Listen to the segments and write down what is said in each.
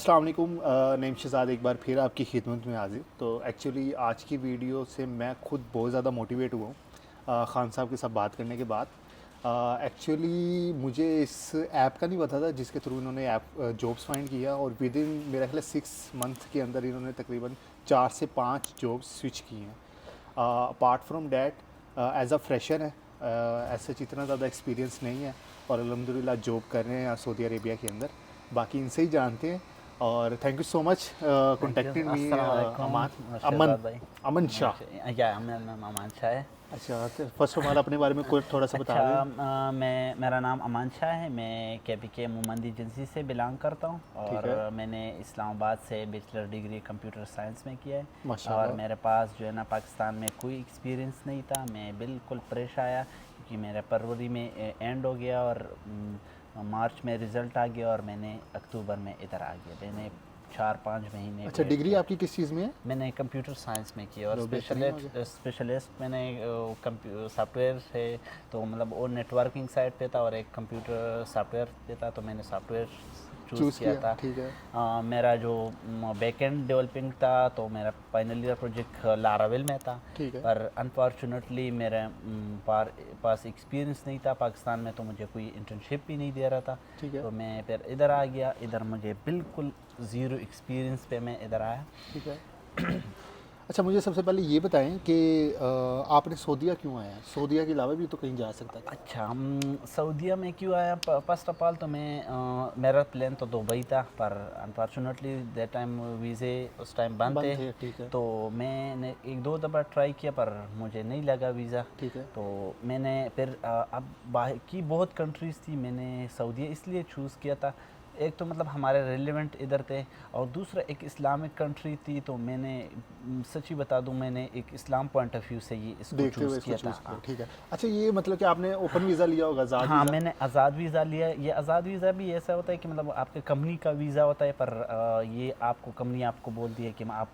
अस्सलाम वालेकुम। नईम शहजाद एक बार फिर आपकी खिदमत में हाजिर। तो एक्चुअली आज की वीडियो से मैं खुद बहुत ज़्यादा मोटिवेट हुआ हूँ खान साहब के साथ बात करने के बाद। एक्चुअली मुझे इस ऐप का नहीं पता था जिसके थ्रू इन्होंने ऐप जॉब्स फाइंड किया, और विद इन मेरा ख्याल 6 मंथ के अंदर इन्होंने तकरीबन 4 से 5 जॉब्स स्विच की हैं। Apart from that as a fresher है, ऐसे इतना ज़्यादा एक्सपीरियंस नहीं है, और अल्हम्दुलिल्लाह जॉब कर रहे हैं सऊदी अरेबिया के अंदर। बाकी इनसे ही जानते हैं। और thank you so much contacted me. Aman भाई अमन शाह। या मेरा नाम अमान शाह है। अच्छा, तो फर्स्ट ऑफ ऑल अपने बारे में कोई थोड़ा सा बता दें। मेरा नाम अमान शाह है। मैं के मोमंद एजेंसी से बिलोंग करता हूँ, और मैंने इस्लामाबाद से बैचलर डिग्री कंप्यूटर साइंस में किया है। और मेरे पास जो है ना पाकिस्तान में कोई एक्सपीरियंस नहीं था। मैं बिल्कुल फ्रेश आया क्योंकि मेरा फरवरी में एंड हो गया और मार्च में रिज़ल्ट आ गया, और मैंने अक्टूबर में इधर आ गया। मैंने 4-5 महीने। अच्छा, डिग्री आपकी किस चीज़ में है? मैंने कंप्यूटर साइंस में किया, और स्पेशलिस्ट मैंने सॉफ्टवेयर है, तो मतलब वो नेटवर्किंग साइड पे था और एक कंप्यूटर सॉफ्टवेयर पे था, तो मैंने सॉफ्टवेयर चूज़ किया था। ठीक है। मेरा जो बैकएंड डेवलपिंग था, तो मेरा फाइनल ईयर प्रोजेक्ट लारावेल में था। पर अनफॉर्चुनेटली मेरे पास एक्सपीरियंस नहीं था पाकिस्तान में, तो मुझे कोई इंटर्नशिप भी नहीं दे रहा था। तो मैं फिर इधर आ गया। इधर मुझे बिल्कुल ज़ीरो एक्सपीरियंस पे मैं इधर आया। ठीक है। अच्छा, मुझे सबसे पहले ये बताएं कि आपने सऊदीया क्यों आया? सऊदीया के अलावा भी तो कहीं जा सकता था। अच्छा, सऊदीया में क्यों आया? फर्स्ट ऑफ ऑल तो मेरा प्लान तो दुबई था, पर अनफॉर्चुनेटली दैट टाइम वीज़े उस टाइम बंद थे। ठीक है। तो मैंने 1-2 दफ़ा ट्राई किया, पर मुझे नहीं लगा वीज़ा। ठीक है। तो मैंने फिर अब बाहर की बहुत कंट्रीज़ थी, मैंने सऊदीया इसलिए चूज़ किया था। एक तो मतलब हमारे रेलिवेंट इधर थे, और दूसरा एक इस्लामिक कंट्री थी, तो मैंने सच्ची बता दूं, मैंने एक इस्लाम पॉइंट ऑफ व्यू से ये इसको चूज़ किया था। ठीक है। अच्छा, ये मतलब कि आपने ओपन वीज़ा लिया होगा, आज़ाद हाँ, वीज़ा? मैंने आज़ाद वीज़ा लिया। ये आज़ाद वीज़ा भी ऐसा होता है कि मतलब आपके कंपनी का वीज़ा होता है, पर ये आपको कंपनी आपको बोलती है कि आप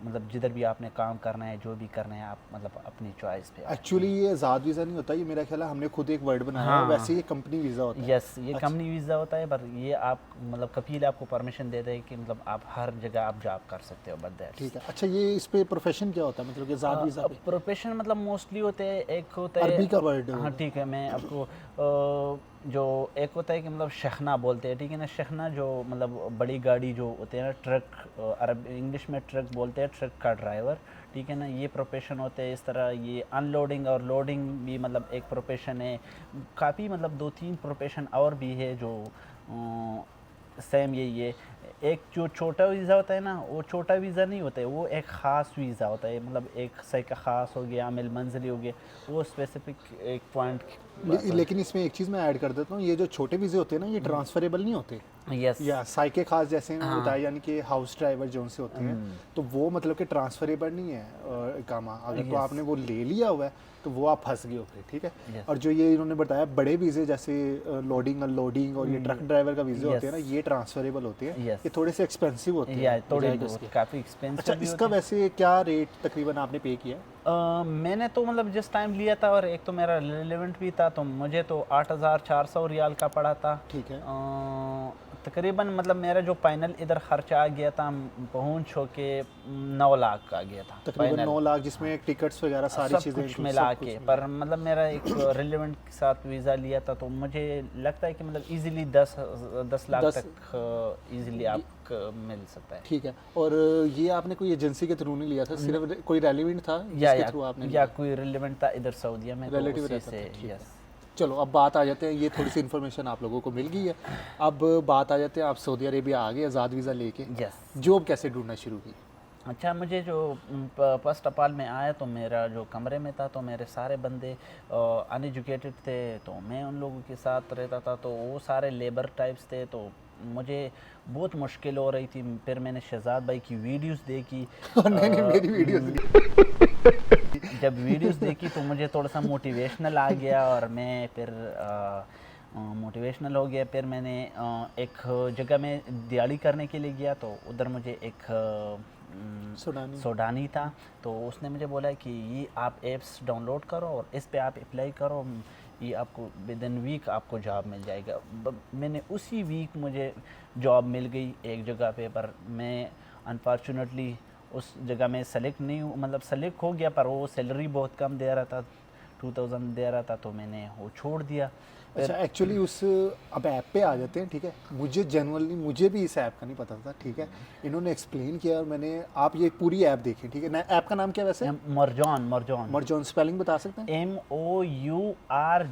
मतलब जिधर भी आपने काम करना है, जो भी करना है, आप मतलब अपनी चॉइस पे। एक्चुअली ये आज़ाद वीज़ा नहीं होता, ये मेरा ख्याल है हमने खुद एक वर्ड बनाया है। वैसे ये कंपनी वीज़ा होता है। यस, ये कंपनी वीज़ा होता है, पर ये आप मतलब कफील आपको परमिशन देते हैं कि मतलब आप हर जगह आप जॉब कर सकते हो। बट दैट्स ठीक है। अच्छा, ये इस पे प्रोफेशन क्या होता है, मतलब कि आज़ाद वीज़ा पे? प्रोफेशन मतलब मोस्टली होते हैं, एक होता है अरबी का वर्ड। हाँ ठीक है, मैं आपको जो एक होता है कि मतलब शहना बोलते हैं, ठीक है ना। शहना जो मतलब बड़ी गाड़ी जो होते हैं ना, ट्रक, अरब इंग्लिश में ट्रक बोलते हैं, ट्रक का ड्राइवर, ठीक है ना। ये प्रोफेशन होते हैं इस तरह। ये अनलोडिंग और लोडिंग भी मतलब एक प्रोफेशन है। काफ़ी मतलब 2-3 प्रोफेशन और भी है जो सेम यही है। एक जो छोटा वीज़ा होता है ना, वो छोटा वीज़ा नहीं होता है, वो एक ख़ास वीज़ा होता है। मतलब एक सही का ख़ास हो गया, मिल मंजिली हो गया, वो स्पेसिफिक एक पॉइंट। लेकिन इसमें एक चीज़ मैं ऐड कर देता हूँ, ये जो छोटे वीज़े होते हैं ना, ये ट्रांसफरेबल नहीं होते। यस। या साइके खास जैसे मैंने बताया, यानी कि हाउस ड्राइवर जो उनसे होते हैं, तो वो मतलब कि ट्रांसफरेबल नहीं है इकामा। अगर तो आपने वो ले लिया हुआ है तो वो आप फंस गए हो फिर, ठीक है। और जो ये इन्होंने बताया बड़े वीज़े जैसे लोडिंग अनलोडिंग और ये ट्रक ड्राइवर का वीज़े होते हैं ना, ये ट्रांसफरेबल होते हैं। ये थोड़े से एक्सपेंसिव होते हैं, थोड़े काफ़ी एक्सपेंसिव। अच्छा, इसका वैसे क्या रेट तकरीबन आपने पे किया? मैंने तो मतलब जिस टाइम लिया था, और एक तो मेरा रिलेवेंट भी था, तो मुझे तो 8,400 रियाल का पड़ा था। ठीक है। तकरीबन मतलब मेरा जो फाइनल इधर खर्चा आ गया था पहुँच हो के 9 लाख का आ गया था तकरीबन 9 लाख, जिसमें टिकट्स वगैरह सारी चीज़ें कुछ मिला के। पर मतलब मेरा एक रिलेवेंट के साथ वीज़ा लिया था, तो मुझे लगता है कि मतलब इजीली 10 लाख तक इजीली आप मिल सकता है। ठीक है। और ये आपने कोई एजेंसी के थ्रू नहीं लिया था, सिर्फ कोई रेलिवेंट था जिसके थ्रू आपने लिया? कोई रिलेवेंट था इधर सऊदीया में, रिलेटिव रहता था। यस। चलो, अब बात आ जाते हैं, ये थोड़ी सी इन्फॉर्मेशन आप लोगों को मिल गई है। अब बात आ जाते हैं, आप सऊदी अरेबिया आ गए आज़ाद वीज़ा लेके। यस। जॉब कैसे ढूंढना शुरू की? अच्छा, मुझे जो फर्स्ट ऑफ ऑल में आया, तो मेरा जो कमरे में था, तो मेरे सारे बंदे अनएजुकेटेड थे, तो मैं उन लोगों के साथ रहता था, तो वो सारे लेबर टाइप्स थे, तो मुझे बहुत मुश्किल हो रही थी। फिर मैंने शहजाद भाई की वीडियोस देखी। नहीं, मेरी वीडियोस जब वीडियोस देखी तो मुझे थोड़ा सा मोटिवेशनल आ गया, और मैं फिर मोटिवेशनल हो गया। फिर मैंने एक जगह में दिहाड़ी करने के लिए गया, तो उधर मुझे एक सूडानी था, तो उसने मुझे बोला कि ये आप ऐप्स डाउनलोड करो और इस पे आप अप्लाई करो, ये आपको विद इन वीक आपको जॉब मिल जाएगा। मैंने उसी वीक मुझे जॉब मिल गई एक जगह पे, पर मैं अनफॉर्चुनेटली उस जगह में सेलेक्ट नहीं हूँ, मतलब सेलेक्ट हो गया पर वो सैलरी बहुत कम दे रहा था, 2000 दे रहा था, तो मैंने वो छोड़ दिया। अच्छा, एक्चुअली उस अब ऐप पे आ जाते हैं, ठीक है। मुझे जनरली मुझे भी इस ऐप का नहीं पता था, ठीक है। इन्होंने एक्सप्लेन किया और मैंने, आप ये पूरी ऐप देखी, ठीक है ना। ऐप का नाम क्या है वैसे? मरजान। मरजान, मर्जॉन, स्पेलिंग बता सकते हैं? MOURJAN।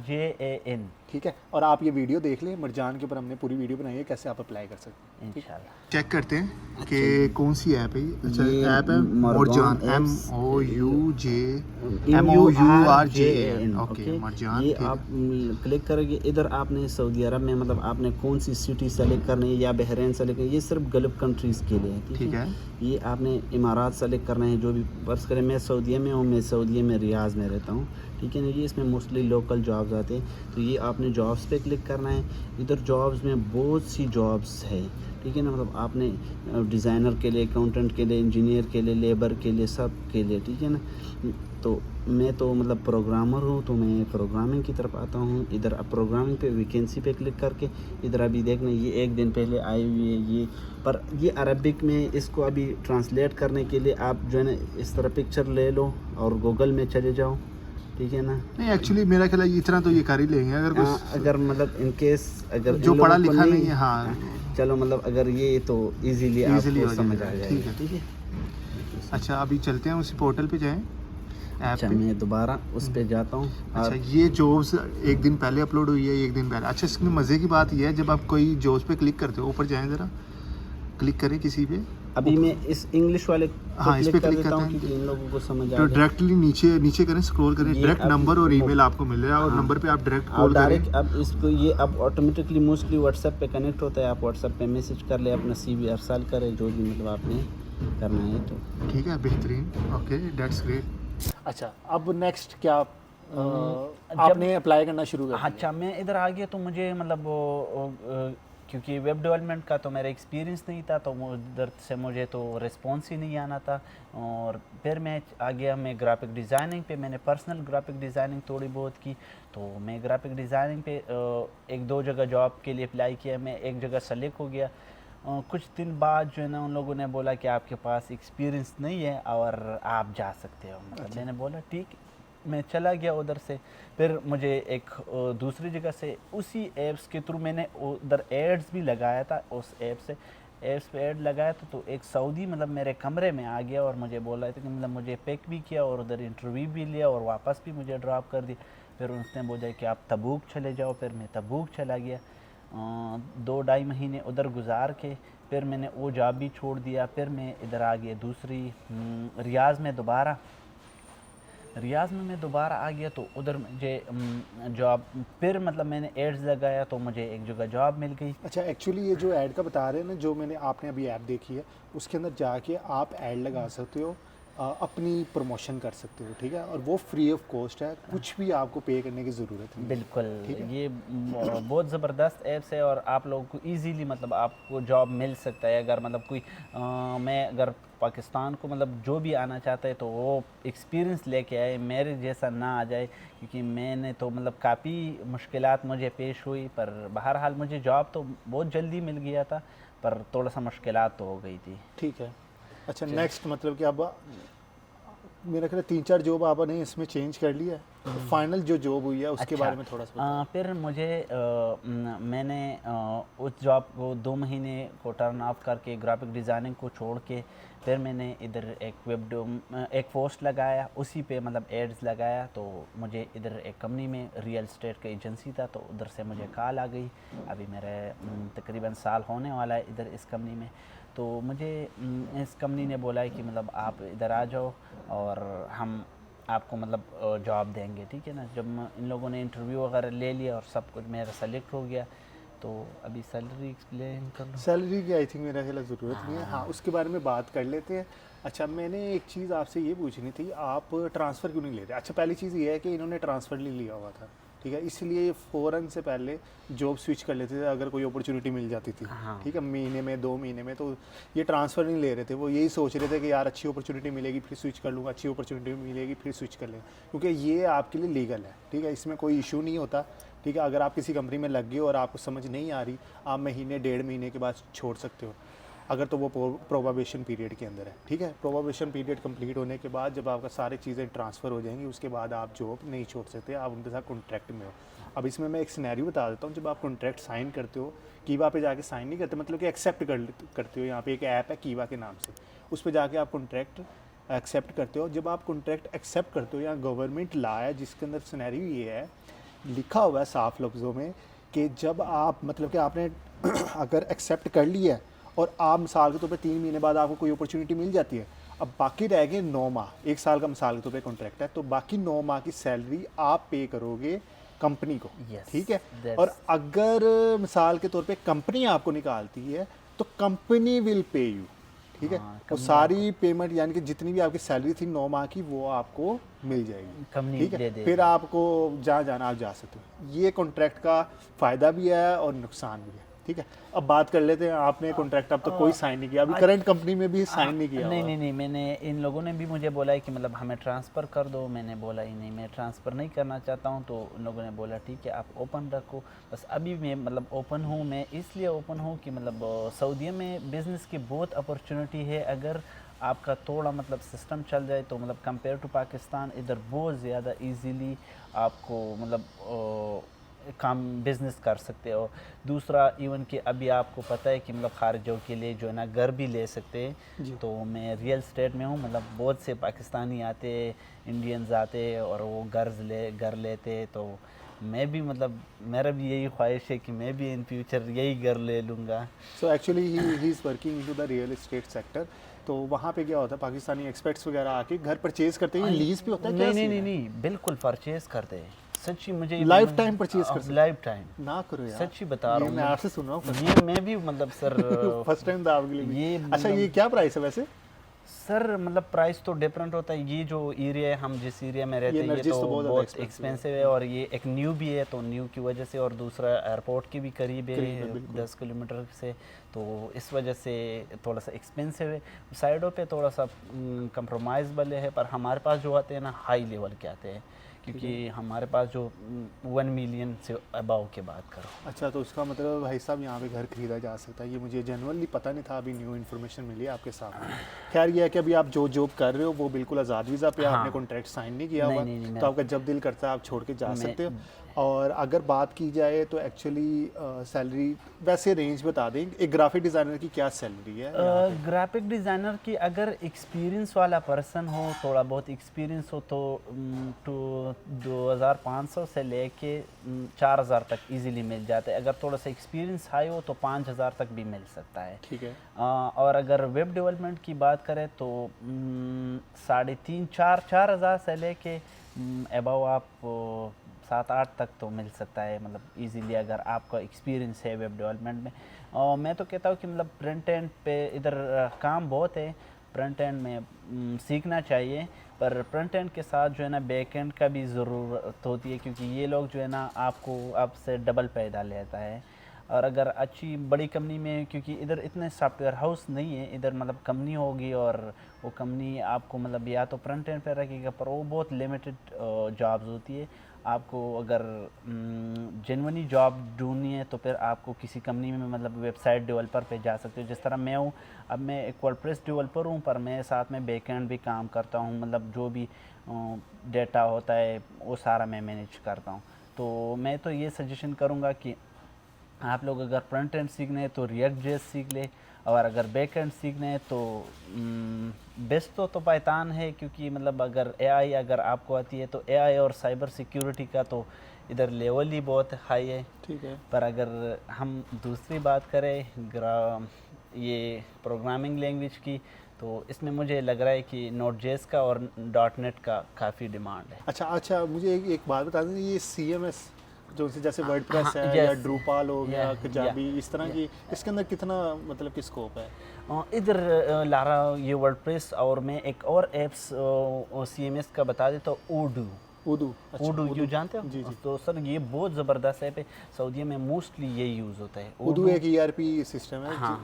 ठीक है, और आप ये वीडियो देख लें, मरजान के ऊपर हमने पूरी वीडियो बनाई है कैसे आप अप्लाई कर सकते हैं। इंशाल्लाह चेक करते हैं कि कौन सी ऐप है ये। अच्छा, ऐप है मरजान, MOURJAN। ओके, मरजान। ये आप क्लिक करेंगे, इधर आपने सऊदी अरब में मतलब आपने कौन सी सिटी सेलेक्ट करनी है या बहरीन सेलेक्ट करनी है, ये सिर्फ गल्फ कंट्रीज़ के लिए है, ठीक है। ये आपने इमारात सेलेक्ट करना है, जो भी फर्ज करें मैं सऊदीया में हूँ, मैं सऊदीया में रियाज़ में रहता हूँ, ठीक है ना। ये इसमें मोस्टली लोकल जॉब्स आते हैं, तो ये आपने जॉब्स पे क्लिक करना है। इधर जॉब्स में बहुत सी जॉब्स है, ठीक है ना। मतलब आपने डिज़ाइनर के लिए, अकाउंटेंट के लिए, इंजीनियर के लिए, लेबर के लिए, सब के लिए, ठीक है ना। तो मैं तो मतलब प्रोग्रामर हूँ, तो मैं प्रोग्रामिंग की तरफ आता हूँ। इधर अब प्रोग्रामिंग पे वैकेंसी पे क्लिक करके इधर अभी देखना, ये एक दिन पहले आई हुई है ये, पर ये अरबिक में, इसको अभी ट्रांसलेट करने के लिए आप जो है ना इस तरह पिक्चर ले लो और गूगल में चले जाओ, ठीक है ना। नहीं, एक्चुअली मेरा ख्याल है इतना तो ये कर ही लेंगे अगर कुछ, अगर मतलब इन केस अगर जो पढ़ा लिखा नहीं है, हाँ चलो, मतलब अगर ये तो इजीली आपको समझ आ जाएगा, ठीक है, ठीक है। अच्छा, अभी चलते हैं उसी पोर्टल पे जाएं, अच्छा, मैं दोबारा उस पे जाता हूँ। अच्छा, ये जॉब्स एक दिन पहले अपलोड हुई है, एक दिन पहले। अच्छा, इसमें मज़े की बात ये है, जब आप कोई जॉब्स पे क्लिक करते हो, ऊपर जाएं ज़रा, क्लिक करें किसी पे। अभी मैं इस इंग्लिश वाले हाँ, इस पे क्लिक करता करते हूँ क्योंकि इन लोगों को समझ आ तो जाए। डायरेक्टली नीचे नीचे करें, स्क्रॉल करें, डायरेक्ट नंबर और ईमेल आपको मिल रहा है, और नंबर पे आप डायरेक्ट कॉल करें। डायरेक्ट अब इसको ये अब ऑटोमेटिकली मोस्टली व्हाट्सएप पे कनेक्ट होता है, आप व्हाट्सएप पे मैसेज कर ले, अपना CV अरसाल करें, जो भी मतलब आपने करना है, तो ठीक है, बेहतरीन, ओके, दैट्स ग्रेट। अच्छा, अब नेक्स्ट क्या आपने अप्लाई करना शुरू कर दिया? अच्छा, मैं इधर आ गया तो मुझे मतलब क्योंकि वेब डेवलपमेंट का तो मेरा एक्सपीरियंस नहीं था, तो उधर से मुझे तो रिस्पॉन्स ही नहीं आना था। और फिर मैं आ गया, मैं ग्राफिक डिज़ाइनिंग पे, मैंने पर्सनल ग्राफिक डिज़ाइनिंग थोड़ी बहुत की, तो मैं ग्राफिक डिज़ाइनिंग पे एक दो जगह जॉब के लिए अप्लाई किया, मैं एक जगह सेलेक्ट हो गया। कुछ दिन बाद जो है ना उन लोगों ने बोला कि आपके पास एक्सपीरियंस नहीं है और आप जा सकते हो, मतलब मैंने बोला ठीक, मैं चला गया उधर से। फिर मुझे एक दूसरी जगह से उसी ऐप्स के थ्रू मैंने उधर एड्स भी लगाया था, उस ऐप्स पे ऐड लगाया था, तो एक सऊदी मतलब मेरे कमरे में आ गया और मुझे बोल रहा था कि मतलब मुझे पिक भी किया और उधर इंटरव्यू भी लिया और वापस भी मुझे ड्रॉप कर दी। फिर उसने बोला कि आप तबूक चले जाओ, फिर मैं तबूक चला गया। 2-2.5 महीने उधर गुजार के फिर मैंने वो जॉब भी छोड़ दिया। फिर मैं इधर आ गया दूसरी रियाज़ में दोबारा आ गया, तो उधर मुझे जॉब, फिर मतलब मैंने एड्स लगाया तो मुझे एक जगह जॉब मिल गई। अच्छा, एक्चुअली ये जो ऐड का बता रहे हैं ना, जो मैंने आपने अभी ऐप देखी है, उसके अंदर जाके आप ऐड लगा सकते हो, अपनी प्रमोशन कर सकते हो, ठीक है। और वो फ्री ऑफ कॉस्ट है, कुछ भी आपको पे करने की ज़रूरत नहीं। बिल्कुल, ये बहुत ज़बरदस्त ऐप्स है और आप लोगों को इजीली मतलब आपको जॉब मिल सकता है। अगर मतलब कोई मैं अगर पाकिस्तान को मतलब जो भी आना चाहता है तो वो एक्सपीरियंस लेके आए, मेरे जैसा ना आ जाए, क्योंकि मैंने तो मतलब काफ़ी मुश्किलात मुझे पेश हुई, पर बहरहाल मुझे जॉब तो बहुत जल्दी मिल गया था, पर थोड़ा सा मुश्किलात तो हो गई थी। ठीक है। अच्छा, नेक्स्ट मतलब कि अब मेरा ख्याल 3-4 जॉब आपने इसमें चेंज कर लिया है, तो फाइनल जो जॉब हुई है उसके बारे में थोड़ा सा बताओ। फिर मुझे मैंने उस जॉब को 2 महीने को टर्न ऑफ करके ग्राफिक डिज़ाइनिंग को छोड़ के फिर मैंने इधर एक पोस्ट लगाया, उसी पे मतलब एड्स लगाया, तो मुझे इधर एक कंपनी में रियल एस्टेट का एजेंसी था, तो उधर से मुझे कॉल आ गई। अभी मेरे तकरीबन साल होने वाला है इधर इस कंपनी में, तो मुझे इस कंपनी ने बोला है कि मतलब आप इधर आ जाओ और हम आपको मतलब जॉब देंगे, ठीक है ना। जब इन लोगों ने इंटरव्यू वगैरह ले लिया और सब कुछ मेरा सेलेक्ट हो गया, तो अभी सैलरी एक्सप्लेन कर लो। सैलरी की आई थिंक मेरा ख्याल ज़रूरत नहीं है, हाँ उसके बारे में बात कर लेते हैं। अच्छा, मैंने एक चीज़ आपसे ये पूछनी थी, आप ट्रांसफ़र क्यों नहीं ले रहे? अच्छा, पहली चीज़ ये है कि इन्होंने ट्रांसफ़र नहीं लिया हुआ था, ठीक है, इसलिए फ़ौरन से पहले जॉब स्विच कर लेते थे अगर कोई अपॉर्चुनिटी मिल जाती थी। हाँ। ठीक है, महीने में 2 महीने में, तो ये ट्रांसफ़र नहीं ले रहे थे, वो यही सोच रहे थे कि यार अच्छी अपॉर्चुनिटी मिलेगी फिर स्विच कर लूँगा, अच्छी अपॉर्चुनिटी मिलेगी फिर स्विच कर लेंगे, क्योंकि ये आपके लिए लीगल है। ठीक है, इसमें कोई इशू नहीं होता। ठीक है, अगर आप किसी कंपनी में लग गए और आपको समझ नहीं आ रही, आप महीने 1.5 महीने के बाद छोड़ सकते हो, अगर तो वो प्रोबाबेशन पीरियड के अंदर है। ठीक है, प्रोबाबेशन पीरियड कंप्लीट होने के बाद जब आपका सारी चीज़ें ट्रांसफ़र हो जाएंगी, उसके बाद आप जॉब नहीं छोड़ सकते, आप उनके साथ कॉन्ट्रैक्ट में हो। अब इसमें मैं एक सिनेरियो बता देता हूँ। जब आप कॉन्ट्रैक्ट साइन करते हो, कीवा पे जाके साइन नहीं करते, मतलब कि एक्सेप्ट करते हो। यहाँ पे एक ऐप है कीवा के नाम से, उस पर जाके आप कॉन्ट्रैक्ट एक्सेप्ट करते हो। जब आप कॉन्ट्रैक्ट एक्सेप्ट करते हो, यहाँ गवर्नमेंट लॉ है जिसके अंदर सिनेरियो ये है, लिखा हुआ है साफ लफ्ज़ों में कि जब आप मतलब कि आपने अगर एक्सेप्ट कर लिया है और आप मिसाल के तौर पे 3 महीने बाद आपको कोई अपॉर्चुनिटी मिल जाती है, अब बाकी रह गए 9 माह, 1 साल का मिसाल के तौर पे कॉन्ट्रैक्ट है, तो बाकी 9 माह की सैलरी आप पे करोगे कंपनी को। Yes, ठीक है, that's- और अगर मिसाल के तौर पे कंपनी आपको निकालती है तो कंपनी विल पे यू। ठीक है, हाँ, वो कंपनी सारी पेमेंट यानी कि जितनी भी आपकी सैलरी थी 9 माह की, वो आपको मिल जाएगी। कंपनी ठीक दे है, देगी। फिर आपको जहाँ जाना आप जा सकते हो। ये कॉन्ट्रैक्ट का फ़ायदा भी है और नुकसान भी है। ठीक है, अब बात कर लेते हैं, आपने कॉन्ट्रैक्ट अब तो कोई साइन नहीं किया, अभी करंट कंपनी में भी साइन नहीं किया नहीं हुआ। नहीं नहीं, मैंने इन लोगों ने भी मुझे बोला है कि मतलब हमें ट्रांसफ़र कर दो। मैंने बोला ही नहीं, मैं ट्रांसफ़र नहीं करना चाहता हूँ। तो उन लोगों ने बोला ठीक है, आप ओपन रखो। बस अभी मैं मतलब ओपन हूँ, मैं इसलिए ओपन हूँ कि मतलब सऊदीया में बिज़नेस की बहुत अपॉर्चुनिटी है। अगर आपका थोड़ा मतलब सिस्टम चल जाए तो मतलब कंपेयर टू पाकिस्तान इधर बहुत ज़्यादा इजीली आपको मतलब काम बिज़नेस कर सकते हो। दूसरा इवन कि अभी आपको पता है कि मतलब खारिजों के लिए जो है ना घर भी ले सकते हैं। तो मैं रियल स्टेट में हूँ, मतलब बहुत से पाकिस्तानी आते, इंडियंस आते और वो घर लेते। तो मैं भी मतलब मेरा भी यही ख्वाहिश है कि मैं भी इन फ्यूचर यही घर ले लूँगा। So actually he is working into the real estate sector. तो वहाँ पे क्या होता है, पाकिस्तानी एक्सपर्ट्स वगैरह आके घर परचेज करते हैं, लीज पे होता है, क्या नहीं नहीं सीन नहीं है? नहीं, बिल्कुल परचेज करते हैं। सच्ची मुझे लाइफ टाइम परचेज कर सकते लाइफ टाइम, हैं? ना करो यार, सच्ची बता रहा ये हूँ मैं आपसे सुन रहा हूँ ये मैं भी मतलब सर फर्स्ट टाइम था आपके लिए भी। ये अच्छा, ये क्या प्राइस है वैसे? सर मतलब प्राइस तो डिफरेंट होता है। ये जो एरिया है, हम जिस एरिया में रहते हैं, ये नरजिस तो तो बहुत ज़्यादा बहुत एक्सपेंसिव एक्सपेंसिव है। और ये एक न्यू भी है, तो न्यू की वजह से, और दूसरा एयरपोर्ट के भी करीब है बिल्कुल। 10 किलोमीटर से, तो इस वजह से थोड़ा सा एक्सपेंसिव है। साइडों पे थोड़ा सा कंप्रोमाइज़ वाले है, पर हमारे पास जो आते हैं ना हाई लेवल के आते हैं, क्योंकि हमारे पास जो 1 मिलियन से अबाव के बात करो। अच्छा, तो उसका मतलब भाई साहब यहाँ पे घर खरीदा जा सकता है, ये मुझे जनरली पता नहीं था, अभी न्यू इन्फॉर्मेशन मिली है आपके सामने। खैर ये है कि अभी आप जो जॉब कर रहे हो वो बिल्कुल आज़ाद वीज़ा पे, आपने हाँ। कॉन्ट्रैक्ट साइन नहीं किया नहीं हुआ, नहीं नहीं, तो आपका जब दिल करता है आप छोड़ के जा मैं सकते हो। और अगर बात की जाए तो एक्चुअली सैलरी वैसे रेंज बता दें, एक ग्राफिक डिज़ाइनर की क्या सैलरी है यहाँ पे? ग्राफिक डिज़ाइनर की अगर एक्सपीरियंस वाला पर्सन हो, थोड़ा बहुत एक्सपीरियंस हो, तो तो 2500 से लेके 4000 तक इजीली मिल जाता है। अगर थोड़ा सा एक्सपीरियंस हाई हो तो 5000 तक भी मिल सकता है। ठीक है। और अगर वेब डेवलपमेंट की बात करें तो 3,500-4,000 से लेके अबव आप 7-8 तक तो मिल सकता है, मतलब इजीली, अगर आपका एक्सपीरियंस है वेब डेवलपमेंट में। और मैं तो कहता हूँ कि मतलब फ्रंट एंड पे इधर काम बहुत है, फ्रंट एंड में सीखना चाहिए। पर फ्रंट एंड के साथ जो है ना बैक एंड का भी ज़रूरत होती है, क्योंकि ये लोग जो है ना आपको आपसे डबल पैदा लेता है। और अगर अच्छी बड़ी कंपनी में, क्योंकि इधर इतने सॉफ्टवेयर हाउस नहीं है, इधर मतलब कंपनी होगी और वो कंपनी आपको मतलब या तो फ्रंट एंड पे रखेगा, पर वो बहुत लिमिटेड जॉब्स होती है। आपको अगर जेन्युइनली जॉब ढूंढनी है तो फिर आपको किसी कंपनी में मतलब वेबसाइट डेवलपर पे जा सकते हो, जिस तरह मैं हूँ। अब मैं एक वर्डप्रेस डेवलपर हूँ, पर मैं साथ में बैकएंड भी काम करता हूँ, मतलब जो भी डेटा होता है वो सारा मैं मैनेज करता हूँ। तो मैं तो ये सजेशन करूँगा कि आप लोग अगर फ्रंट एंड सीखने हैं तो रिएक्ट जेएस सीख ले, और अगर बैक एंड सीखने हैं तो बेस्ट तो पाइथन है, क्योंकि मतलब अगर एआई अगर आपको आती है तो एआई और साइबर सिक्योरिटी का तो इधर लेवल ही बहुत हाई है। ठीक है। पर अगर हम दूसरी बात करें ये प्रोग्रामिंग लैंग्वेज की, तो इसमें मुझे लग रहा है कि नोट जेएस का और डॉट नेट का काफ़ी डिमांड है। अच्छा, मुझे एक बात बता दें, ये CMS जो जैसे वर्डप्रेस हाँ, है या yes, drupal हो गया, yeah, कजाबी, yeah, इस तरह yeah. की, इसके अंदर कितना मतलब कि स्कोप है? इधर लारा ये वर्डप्रेस, और मैं एक और एप्स CMS का बता देता हूँ, ओडू। उर्दू, अच्छा उर्दू यू जानते हो? जी जी। तो सर ये बहुत ज़बरदस्त ऐप है, सऊदीया में मोस्टली यही यूज़ होता है उर्दू एक ईआरपी सिस्टम है हाँ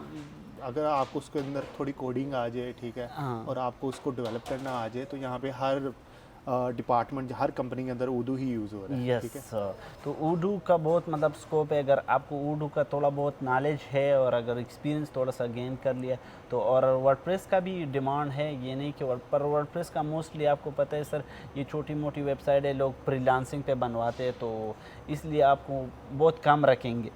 अगर आपको उसके अंदर थोड़ी कोडिंग आ जाए, ठीक है, हाँ और आपको उसको डेवलप करना आ जाए, तो यहाँ पे हर डिपार्टमेंट, हर कंपनी के अंदर उर्दू ही यूज़ हो रहा है, यस। ठीक है। तो उर्दू का बहुत मतलब स्कोप है, अगर आपको उर्दू का थोड़ा बहुत नॉलेज है और अगर एक्सपीरियंस थोड़ा सा गेन कर लिया तो। और वर्डप्रेस का भी डिमांड है, ये नहीं कि पर वर्डप्रेस का मोस्टली आपको पता है सर, ये छोटी मोटी वेबसाइट है, लोग फ्रीलांसिंग पे बनवाते हैं, तो इसलिए आपको बहुत कम रखेंगे।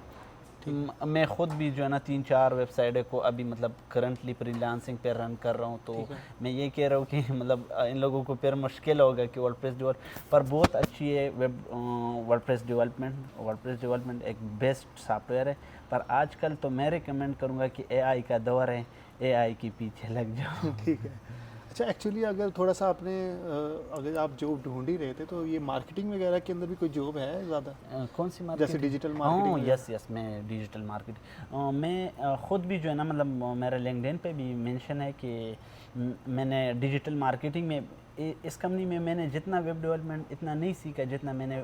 मैं ख़ुद भी जो है ना 3-4 वेबसाइटें को अभी मतलब करंटली फ्रीलांसिंग पे रन कर रहा हूँ, तो मैं ये कह रहा हूँ कि मतलब इन लोगों को फिर मुश्किल होगा कि वर्डप्रेस डेवलप, पर बहुत अच्छी है वर्डप्रेस डेवलपमेंट एक बेस्ट सॉफ्टवेयर है। पर आजकल तो मैं रिकमेंड करूँगा कि एआई का दौर है, एआई के पीछे लग जाओ। ठीक है। अच्छा, एक्चुअली अगर थोड़ा सा आपने अगर आप जॉब ढूंढ ही रहे थे, तो ये मार्केटिंग वगैरह के अंदर भी कोई जॉब है ज़्यादा? कौन सी जैसे marketing? Digital marketing yes yes, मैं डिजिटल मार्केटिंग मैं ख़ुद भी जो है ना मतलब मेरा लिंक्डइन पे भी मेंशन है कि मैंने डिजिटल मार्केटिंग में इस कंपनी में मैंने जितना वेब डेवलपमेंट इतना नहीं सीखा जितना मैंने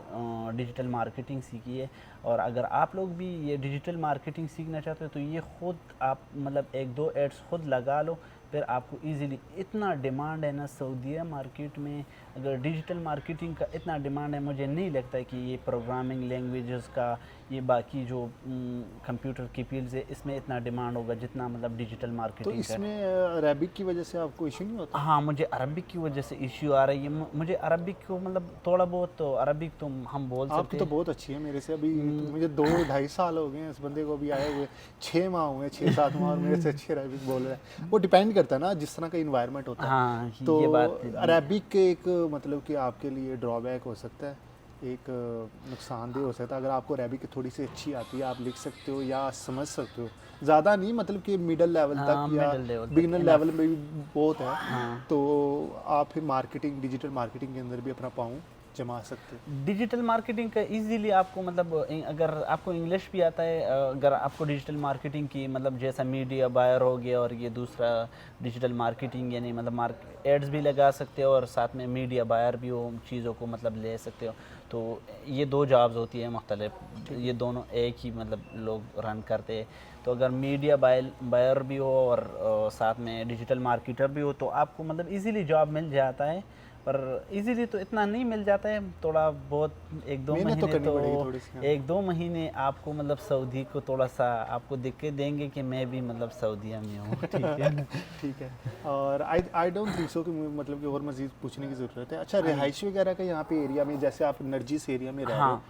डिजिटल मार्केटिंग सीखी है। और अगर आप लोग भी ये डिजिटल मार्केटिंग सीखना चाहते हो तो ये ख़ुद आप मतलब 1-2 एड्स खुद लगा लो, फिर आपको इजीली, इतना डिमांड है ना सऊदीया मार्केट में, अगर डिजिटल मार्केटिंग का इतना डिमांड है, मुझे नहीं लगता है कि ये प्रोग्रामिंग लैंग्वेजेस का, ये बाकी जो कंप्यूटर की फील्ड्स है, इसमें इतना डिमांड होगा जितना मतलब डिजिटल तो मार्केटिंग का। इसमें अरेबिक की वजह से आपको इशू नहीं होता? हाँ, मुझे अरबिक की वजह से इश्यू आ रही है। मुझे अरबिक को मतलब थोड़ा बहुत तो अरबिक तो हम बोल आपकी सकते तो हैं। बहुत अच्छी है। मेरे से अभी तो मुझे 2-2.5 साल हो गए हैं इस बंदे को अभी आए हुए, 6 माह हुए, 6-7 माह, और मेरे से अच्छी अरेबिक बोल रहा है। वो डिपेंड करता है ना जिस तरह का इन्वायरमेंट होता है। हाँ तो ये बात अरेबिक के एक मतलब कि आपके लिए ड्रॉबैक हो सकता है, एक नुकसानदेह हो सकता है। अगर आपको अरेबिक थोड़ी सी अच्छी आती है, आप लिख सकते हो या समझ सकते हो, ज़्यादा नहीं, मतलब कि मिडल लेवल तक हाँ या मिडिल लेवल बिगिनर तक लेवल में भी बहुत है, हाँ। तो आप फिर मार्केटिंग, डिजिटल मार्केटिंग के अंदर भी अपना पाँव जमा सकते हो। डिजिटल मार्केटिंग का इजीली आपको मतलब अगर आपको इंग्लिश भी आता है, अगर आपको डिजिटल मार्केटिंग की मतलब जैसा मीडिया बायर हो गया और ये दूसरा डिजिटल मार्केटिंग, यानी मतलब एड्स भी लगा सकते हो और साथ में मीडिया बायर भी हो, चीज़ों को मतलब ले सकते हो। तो ये 2 जॉब्स होती है मुख्तलिफ, ये दोनों एक ही मतलब लोग रन करते हैं। तो अगर मीडिया बायर भी हो और साथ में डिजिटल मार्केटर भी हो तो आपको मतलब इजीली जॉब मिल जाता है। पर इजीली तो इतना नहीं मिल जाता है, थोड़ा बहुत 1-2 मेहनत तो महीने करनी तो पड़ेगी थोड़ी सी, हाँ। 1-2 महीने आपको मतलब सऊदी को थोड़ा सा आपको दिख के देंगे कि मैं भी मतलब सऊदीया में हूँ। ठीक है ना? ठीक है। और आई डोंट थिंक सो कि मतलब कि और मज़ीद पूछने की ज़रूरत है। अच्छा, रिहाइश वगैरह का यहाँ पे एरिया में, जैसे आप नरजिस एरिया में रह रहे हो, हाँ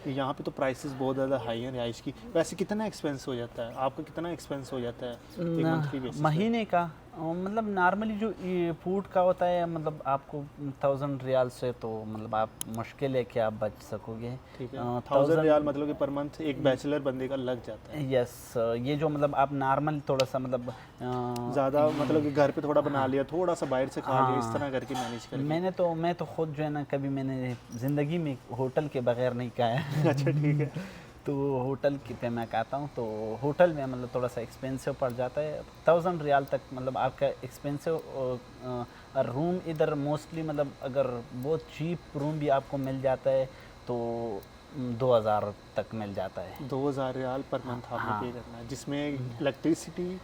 यहाँ पे तो प्राइसेस बहुत ज़्यादा हाई हैं रिहाइश की। वैसे कितना एक्सपेंस हो जाता है आपका, कितना एक्सपेंस हो जाता है एक मंथली बेसिस पे? महीने का मतलब नॉर्मली जो ये फूड का होता है मतलब आपको 1000 रियाल से तो मतलब आप मुश्किल है कि आप बच सकोगे। ठीक है, 1000 रियाल मतलब कि पर मंथ एक बैचलर बंदे का लग जाता है। यस, ये जो मतलब आप नॉर्मल थोड़ा सा मतलब ज़्यादा मतलब कि घर पे थोड़ा बना लिया, थोड़ा सा बाहर से खा लिया, इस हाँ तरह करके मैनेज करके। मैं तो खुद जो है ना कभी मैंने ज़िंदगी में होटल के बगैर नहीं खाया है। अच्छा, ठीक है। तो होटल की पे मैं कहता हूँ तो होटल में मतलब थोड़ा सा एक्सपेंसिव पड़ जाता है, 1000 रियाल तक मतलब आपका एक्सपेंसिव। रूम इधर मोस्टली मतलब अगर बहुत चीप रूम भी आपको मिल जाता है तो 2000 तक मिल जाता है। 2000 रियाल पर मंथ आपने हाँ पे करना है, जिसमें इलेक्ट्रिसिटी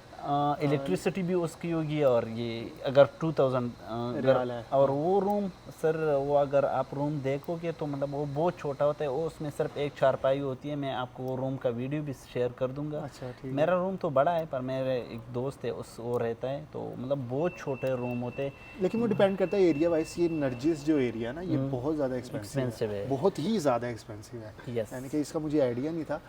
इलेक्ट्रिसिटी भी उसकी होगी और ये अगर 2000 अगर, रियाल है, और हाँ। वो रूम सर वो अगर आप रूम देखोगे तो मतलब वो बहुत छोटा होता है, वो उसमें सिर्फ एक चारपाई होती है। मैं आपको वो रूम का वीडियो भी शेयर कर दूंगा। अच्छा, ठीक है। मेरा रूम तो बड़ा है पर मेरे एक दोस्त है उस वो रहता है, तो मतलब बहुत छोटे रूम होते हैं। लेकिन वो डिपेंड करता है एरिया वाइज। ये नरजिस जो एरिया है ना, ये बहुत ज़्यादा एक्सपेंसिव एक्सपेंसिव है, है। बहुत ही ज़्यादा एक्सपेंसिव है। यस यानी कि इसका मुझे आइडिया नहीं था।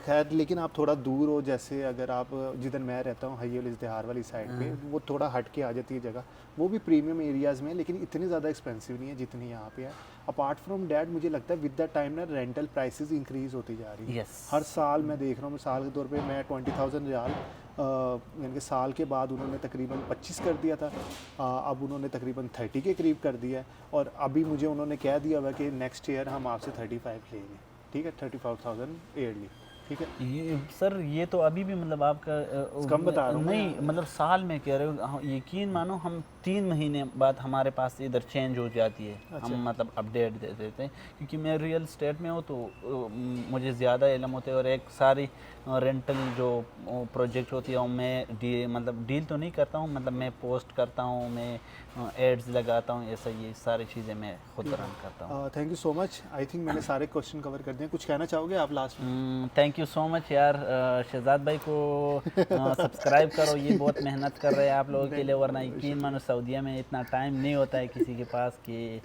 खैर, लेकिन आप थोड़ा दूर हो, जैसे अगर आप जिधर मैं रहता हूँ हय्यल इज़्तिहार वाली साइड पे, वो थोड़ा हट के आ जाती है जगह, वो भी प्रीमियम एरियाज़ में है, लेकिन इतनी ज़्यादा एक्सपेंसिव नहीं है जितनी यहाँ पे है। अपार्ट फ्रॉम डैट मुझे लगता है विद द टाइम ना रेंटल प्राइसेस इंक्रीज़ होती जा रही है। यस हर साल मैं देख रहा हूँ, मिसाल के तौर पे मैं 20,000 रियाल यानी कि साल के बाद उन्होंने तकरीबन 25 कर दिया था, अब उन्होंने तकरीबन 30 के करीब कर दिया है, और अभी मुझे उन्होंने कह दिया हुआ कि नेक्स्ट ईयर हम आपसे 35 लेंगे। ठीक है, 35,000 ईयरली। ठीक है। ये सर ये तो अभी भी मतलब आपका कम बता रहा हूँ नहीं मैं। मतलब साल में कह रहे हो, यकीन मानो हम 3 महीने बाद हमारे पास इधर चेंज हो जाती है, अच्छा। हम मतलब अपडेट दे देते हैं क्योंकि मैं रियल स्टेट में हूँ तो मुझे ज़्यादा इल्म होते हैं और एक सारी रेंटल जो प्रोजेक्ट होती है वो मैं मतलब डील तो नहीं करता हूँ, मतलब मैं पोस्ट करता हूँ, मैं एड्स लगाता हूँ, ऐसा ये सारी चीज़ें मैं खुद रन करता हूँ। Thank you so much. I think मैंने सारे क्वेश्चन कवर कर दिए। कुछ कहना चाहोगे आप लास्ट में? थैंक यू सो मच यार, शहजाद भाई को सब्सक्राइब करो, ये बहुत मेहनत कर रहे हैं आप लोगों के लिए, वरना यकीन मानो सऊदीया में इतना टाइम नहीं होता है किसी के पास कि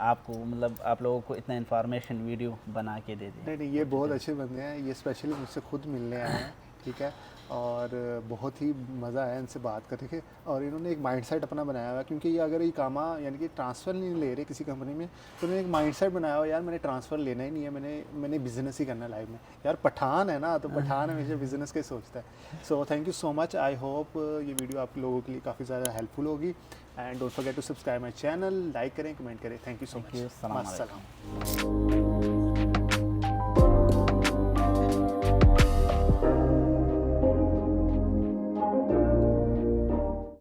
आपको मतलब आप लोगों को इतना इन्फॉर्मेशन वीडियो बना के दे दें। नहीं नहीं, ये बहुत अच्छे बंदे हैं, ये स्पेशली मुझसे खुद मिलने आए हैं, ठीक है। और बहुत ही मज़ा आया इनसे बात करके। और इन्होंने एक माइंडसेट अपना बनाया हुआ है, क्योंकि ये अगर ये कामा यानी कि ट्रांसफ़र नहीं ले रहे किसी कंपनी में, तो उन्होंने एक माइंडसेट बनाया हुआ, यार मैंने ट्रांसफ़र लेना ही नहीं है, मैंने बिज़नेस ही करना है लाइफ में। यार पठान है ना, तो पठान हमेशा बिज़नेस का ही सोचता है। So thank you so much. I hope ये वीडियो आप लोगों के लिए काफ़ी ज़्यादा हेल्पफुल होगी। And don't forget to subscribe my channel, like करें, कमेंट करें। Thank you so thank much. You, सलाम अस्सलाम। अलैकुम।